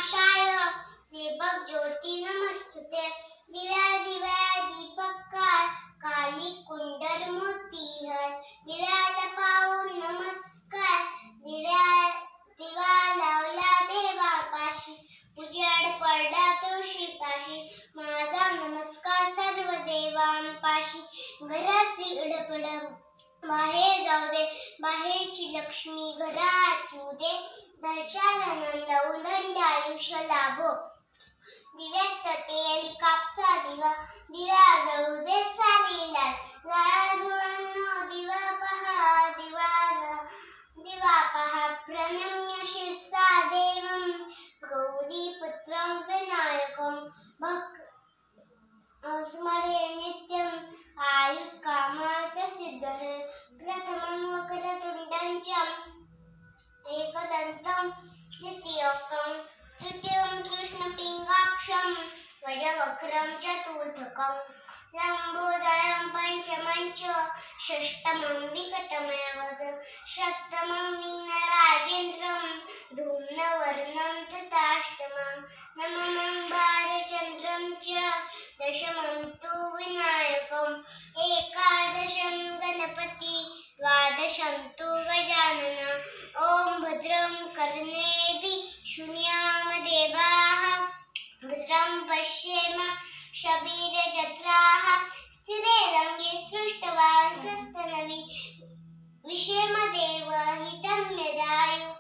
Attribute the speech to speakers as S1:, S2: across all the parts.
S1: प्रकाशाय दीपक ज्योती नमस्तुते दिव्या दिव्या दीपकार काली कुंडर मोती है दिव्याला पाहून नमस्कार दिवा लावला देवापाशी उजेड पडला तुळशीपाशी माझा नमस्कार सर्व देवांपाशी घराची उडपड बाहेर जाऊ दे बाहेरची लक्ष्मी घरात येऊ दे दर्शाला नंद उदंड आयुष्य लाभो दिव्यात तेल कापसा दिवा दिव्या जळू दे सारी लाल जाळजुळांनो दिवा पहा प्रणम्य शिरसा देवं गौरीपुत्रं विनायकं स्मरे नित्यं आयुर्कामार्थ सिद्धये प्रथमं वक्रतुण्डं च एकदन्तं द्वितीयं तृतीयं कृष्णपिङ्गाक्षं गजवक्त्रं चतुर्थकं लम्बोदरं पंचमं च षष्ठमं विकटमेव सप्तमं विघ्नराजेन्द्रं धूम्रवर्णं तथाष्टमं नवमं बालचन्द्रं च दशमं तु विनायकम् एकादशं गणपति द्वादशं तु गजानन ॐ भद्रं कर्णेभिः शृणुयामदेवाः भद्रं पश्येम शबीरजत्राः स्थिरैरङ्गे सृष्टवांसस्तनवि विषेमदेव हितं यदायु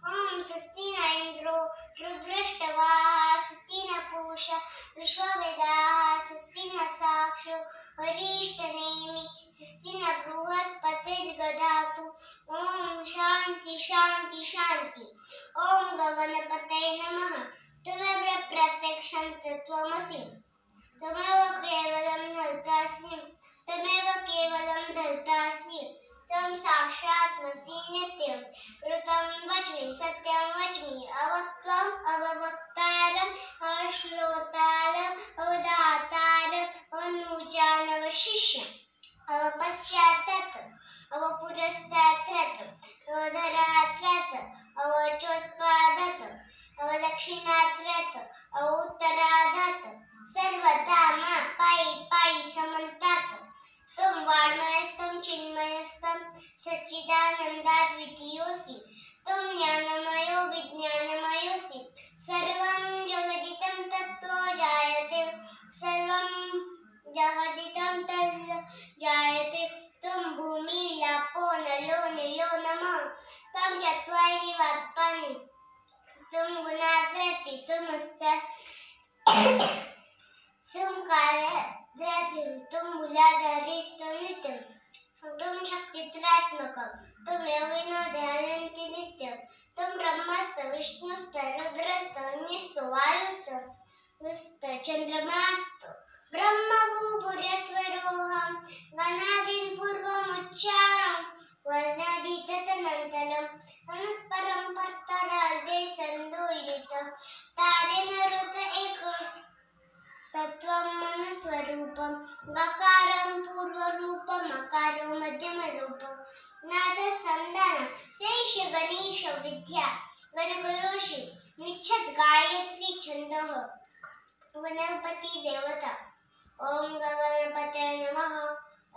S1: ॐ स्वस्ति न इन्द्रो रुद्रष्टवाः स्वस्ति न पूषा विश्ववेदाः स्वस्ति न साक्षो अरिष्टनेमि स्वस्ति न बृहस्पतिर्दधातु ॐ शान्ति शान्ति शान्ति ॐ गगनपतये नमः त्वमेव प्रत्यक्षं तत्त्वमसि त्वमेव केवलं धर्तासि त्वं साक्षात्मसि नित्यं ऋतं वच्मि सत्यं वच्मि अवक्त्वम् अववक्तारम् अश्लोतारम् अवधातारम् अनुचानवशिष्यम् अवपश्चात्तत् अवपुरस्तात् अवधरात् अवचोत्पादत् अवदक्षिणात् अवोत्तरात् सर्वदा मा पायी समन्तात् त्वं वाङ्मयस्तं चिन्मयस्तं सच्चिदानन्दाद्वितीयोऽसि त्वं ज्ञानमयो विज्ञानमयोऽसि सर्वं जगदिदं तत्त्वो जायते सर्वं जगदिदं तत्त्वो जायते त्वं भूमिरापो नलो निलो नमः त्वं चत्वारि वाक्पानि त्वं गुणाद्रति त्वं कालद्रतिं त्वं मूलाधारिस्त्वं नित्यं त्वं शक्तित्रात्मकं त्वमेव विनोदयानन्ति नित्यं त्वं ब्रह्मस्त विष्णुस्त रुद्रस्त अग्निस्त वायुस्त चन्द्रमास्त ब्रह्मभूभुर्यस्वरोऽहं गणादीन् पूर्वमुच्चारं वर्णादितदनन्तरम् अनुस्परं परतरार्धे सन्दोलितं तारेण ऋत एकं तत्त्वं मनुस्वरूपं गकारं पूर्वरूपम् अकारो मध्यमरूपं नादसन्धान शेष गणेश विद्या गणगुरु शिव निच्छद गायत्री छन्दः गणपति देवता ॐ गणपतये नमः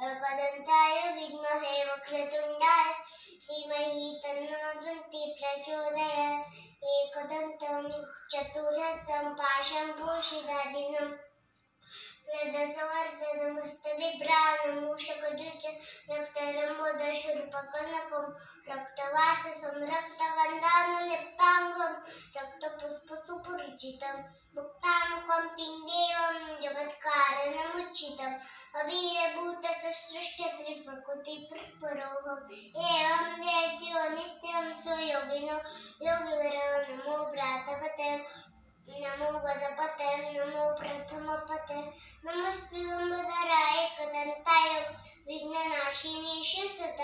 S1: एकदन्ताय विद्महे वक्रतुण्डाय धीमहि तन्नो दन्ति प्रचोदयात् एकदन्तं चतुर्हस्तं पाशं प्रदत्तवर्धनं हस्तबिभ्राणं मूषकजुचं रक्तरम्बोदशूर्पकर्णकं रक्तवाससं रक्तगन्धानुलिप्ताङ्गं रक्तपुष्पसुपूजितं मुक्तानुकम्पिं देवं जगत्कारणमुच्चितम् अवीरभूतसृष्टत्रिप्रकृतिपरोहम् एवं देत्यो नित्यं सुयोगिनो योगिवरो नमो प्रातपते नमो गणपते नमो प्रथमपते नमस्ते लंबोदराय एकदन्ताय विघ्ननाशिनी शिवसुताय